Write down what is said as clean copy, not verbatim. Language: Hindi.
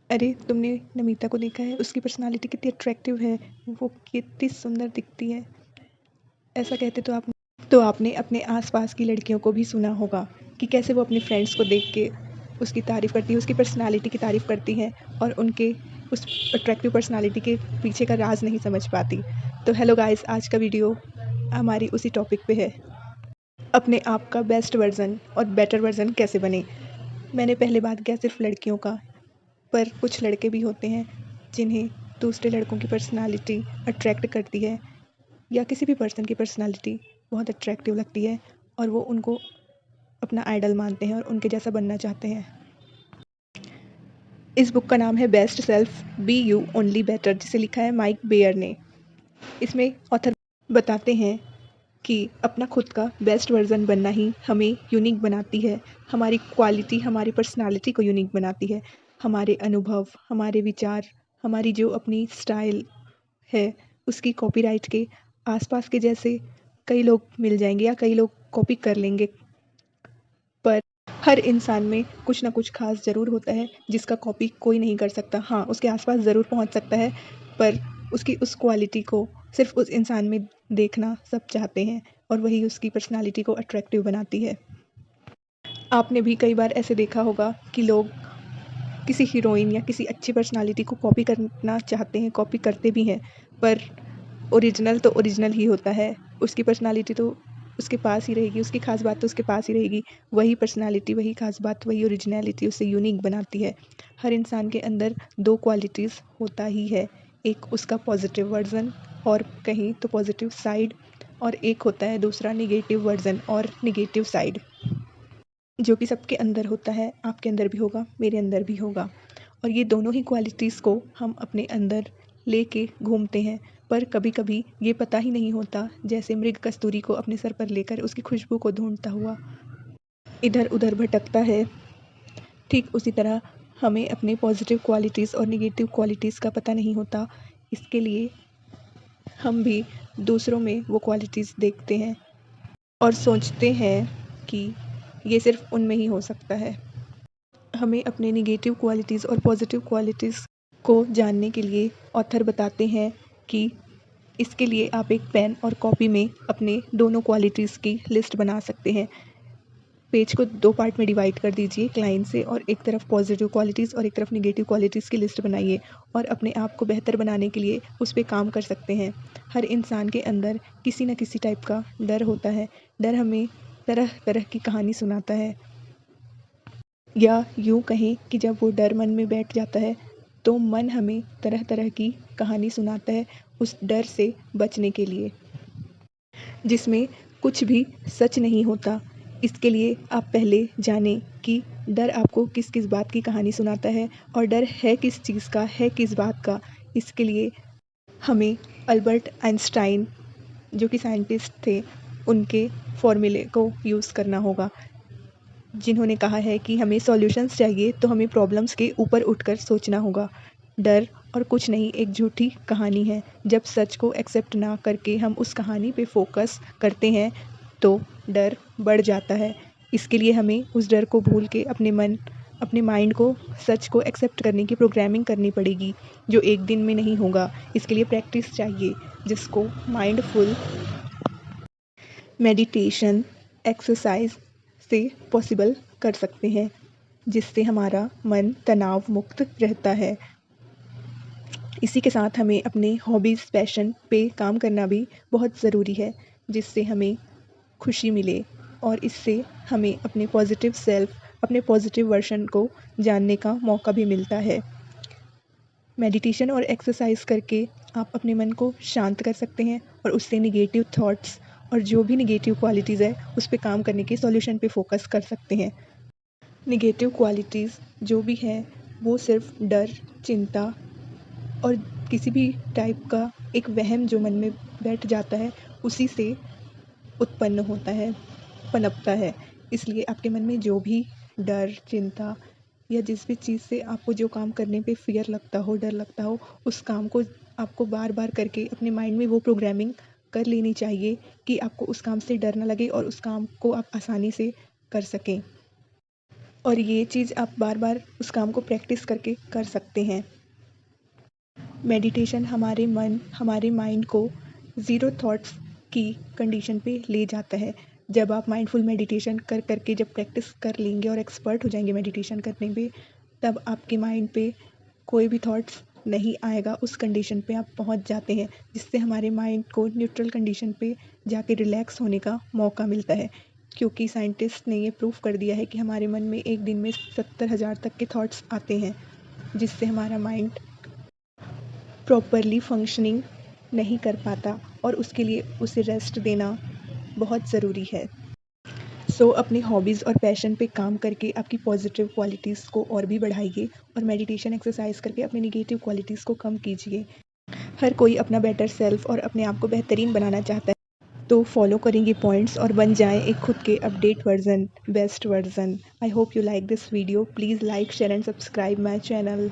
अरे तुमने नमिता को देखा है? उसकी पर्सनालिटी कितनी अट्रैक्टिव है, वो कितनी सुंदर दिखती है। ऐसा कहते तो आपने अपने आसपास की लड़कियों को भी सुना होगा कि कैसे वो अपनी फ्रेंड्स को देख के उसकी तारीफ़ करती है, उसकी पर्सनालिटी की तारीफ़ करती हैं और उनके उस अट्रैक्टिव पर्सनालिटी के पीछे का राज नहीं समझ पाती। तो हेलो गाइस, आज का वीडियो हमारी उसी टॉपिक पे है, अपने आप का बेस्ट वर्जन और बेटर वर्जन कैसे बने। मैंने पहले बात किया सिर्फ लड़कियों का, पर कुछ लड़के भी होते हैं जिन्हें दूसरे लड़कों की पर्सनालिटी अट्रैक्ट करती है या किसी भी पर्सन की पर्सनालिटी बहुत अट्रैक्टिव लगती है और वो उनको अपना आइडल मानते हैं और उनके जैसा बनना चाहते हैं। इस बुक का नाम है best self, be you only better, जिसे लिखा है माइक बेयर ने। इसमें ऑथर बताते हैं कि अपना खुद का बेस्ट वर्जन बनना ही हमें यूनिक बनाती है। हमारी क्वालिटी हमारी पर्सनालिटी को यूनिक बनाती है। हमारे अनुभव, हमारे विचार, हमारी जो अपनी स्टाइल है, उसकी कॉपीराइट के आसपास के जैसे कई लोग मिल जाएंगे या कई लोग कॉपी कर लेंगे, पर हर इंसान में कुछ ना कुछ खास ज़रूर होता है जिसका कॉपी कोई नहीं कर सकता। हाँ, उसके आसपास ज़रूर पहुंच सकता है, पर उसकी उस क्वालिटी को सिर्फ उस इंसान में देखना सब चाहते हैं और वही उसकी पर्सनालिटी को अट्रैक्टिव बनाती है। आपने भी कई बार ऐसे देखा होगा कि लोग किसी हीरोइन या किसी अच्छी पर्सनालिटी को कॉपी करना चाहते हैं, कॉपी करते भी हैं, पर ओरिजिनल तो ओरिजिनल ही होता है। उसकी पर्सनालिटी तो उसके पास ही रहेगी, उसकी खास बात तो उसके पास ही रहेगी। वही पर्सनालिटी, वही खास बात, वही ओरिजिनलिटी उसे यूनिक बनाती है। हर इंसान के अंदर दो क्वालिटीज़ होता ही है, एक उसका पॉजिटिव वर्जन और कहीं तो पॉजिटिव साइड, और एक होता है दूसरा निगेटिव वर्जन और निगेटिव साइड, जो कि सबके अंदर होता है। आपके अंदर भी होगा, मेरे अंदर भी होगा, और ये दोनों ही क्वालिटीज़ को हम अपने अंदर लेके घूमते हैं, पर कभी कभी ये पता ही नहीं होता। जैसे मृग कस्तूरी को अपने सर पर लेकर उसकी खुशबू को ढूंढता हुआ इधर उधर भटकता है, ठीक उसी तरह हमें अपने पॉजिटिव क्वालिटीज़ और निगेटिव क्वालिटीज़ का पता नहीं होता। इसके लिए हम भी दूसरों में वो क्वालिटीज़ देखते हैं और सोचते हैं कि ये सिर्फ उनमें ही हो सकता है। हमें अपने निगेटिव क्वालिटीज़ और पॉजिटिव क्वालिटीज़ को जानने के लिए ऑथर बताते हैं कि इसके लिए आप एक पेन और कॉपी में अपने दोनों क्वालिटीज़ की लिस्ट बना सकते हैं। पेज को दो पार्ट में डिवाइड कर दीजिए, एक लाइन से, और एक तरफ पॉजिटिव क्वालिटीज़ और एक तरफ निगेटिव क्वालिटीज़ की लिस्ट बनाइए और अपने आप को बेहतर बनाने के लिए उस पर काम कर सकते हैं। हर इंसान के अंदर किसी न किसी टाइप का डर होता है। डर हमें तरह तरह की कहानी सुनाता है, या यूँ कहें कि जब वो डर मन में बैठ जाता है तो मन हमें तरह तरह की कहानी सुनाता है उस डर से बचने के लिए, जिसमें कुछ भी सच नहीं होता। इसके लिए आप पहले जानें कि डर आपको किस किस बात की कहानी सुनाता है और डर है किस चीज़ का, है किस बात का। इसके लिए हमें अल्बर्ट आइंस्टाइन, जो कि साइंटिस्ट थे, उनके फॉर्मूले को यूज़ करना होगा, जिन्होंने कहा है कि हमें सॉल्यूशंस चाहिए तो हमें प्रॉब्लम्स के ऊपर उठकर सोचना होगा। डर और कुछ नहीं, एक झूठी कहानी है। जब सच को एक्सेप्ट ना करके हम उस कहानी पे फोकस करते हैं तो डर बढ़ जाता है। इसके लिए हमें उस डर को भूल के अपने माइंड को सच को एक्सेप्ट करने की प्रोग्रामिंग करनी पड़ेगी, जो एक दिन में नहीं होगा। इसके लिए प्रैक्टिस चाहिए, जिसको माइंडफुल मेडिटेशन, एक्सरसाइज से पॉसिबल कर सकते हैं, जिससे हमारा मन तनाव मुक्त रहता है। इसी के साथ हमें अपने हॉबीज़, पैशन पे काम करना भी बहुत ज़रूरी है, जिससे हमें खुशी मिले और इससे हमें अपने पॉजिटिव सेल्फ, अपने पॉजिटिव वर्जन को जानने का मौका भी मिलता है। मेडिटेशन और एक्सरसाइज करके आप अपने मन को शांत कर सकते हैं और उससे निगेटिव थॉट्स और जो भी निगेटिव क्वालिटीज़ है उस पे काम करने के सॉल्यूशन पे फोकस कर सकते हैं। निगेटिव क्वालिटीज़ जो भी हैं वो सिर्फ डर, चिंता और किसी भी टाइप का एक वहम जो मन में बैठ जाता है, उसी से उत्पन्न होता है, पनपता है। इसलिए आपके मन में जो भी डर, चिंता या जिस भी चीज़ से आपको जो काम करने पे फ़ियर लगता हो, डर लगता हो, उस काम को आपको बार-बार करके अपने माइंड में वो प्रोग्रामिंग कर लेनी चाहिए कि आपको उस काम से डर ना लगे और उस काम को आप आसानी से कर सकें। और ये चीज़ आप बार बार उस काम को प्रैक्टिस करके कर सकते हैं। मेडिटेशन हमारे माइंड को ज़ीरो थॉट्स की कंडीशन पे ले जाता है। जब आप माइंडफुल मेडिटेशन कर करके जब प्रैक्टिस कर लेंगे और एक्सपर्ट हो जाएंगे मेडिटेशन करने पे, तब आपके माइंड पे कोई भी थॉट्स नहीं आएगा। उस कंडीशन पे आप पहुंच जाते हैं, जिससे हमारे माइंड को न्यूट्रल कंडीशन पे जाके रिलैक्स होने का मौका मिलता है। क्योंकि साइंटिस्ट ने ये प्रूव कर दिया है कि हमारे मन में एक दिन में 70,000 तक के थॉट्स आते हैं, जिससे हमारा माइंड प्रॉपरली फंक्शनिंग नहीं कर पाता और उसके लिए उसे रेस्ट देना बहुत ज़रूरी है। सो अपनी हॉबीज़ और पैशन पे काम करके आपकी पॉजिटिव क्वालिटीज़ को और भी बढ़ाइए और मेडिटेशन एक्सरसाइज करके अपनी नेगेटिव क्वालिटीज़ को कम कीजिए। हर कोई अपना बेटर सेल्फ और अपने आप को बेहतरीन बनाना चाहता है, तो फॉलो करेंगे पॉइंट्स और बन जाएं एक खुद के update version, best version. I hope you like this video. Please like, share and subscribe my channel.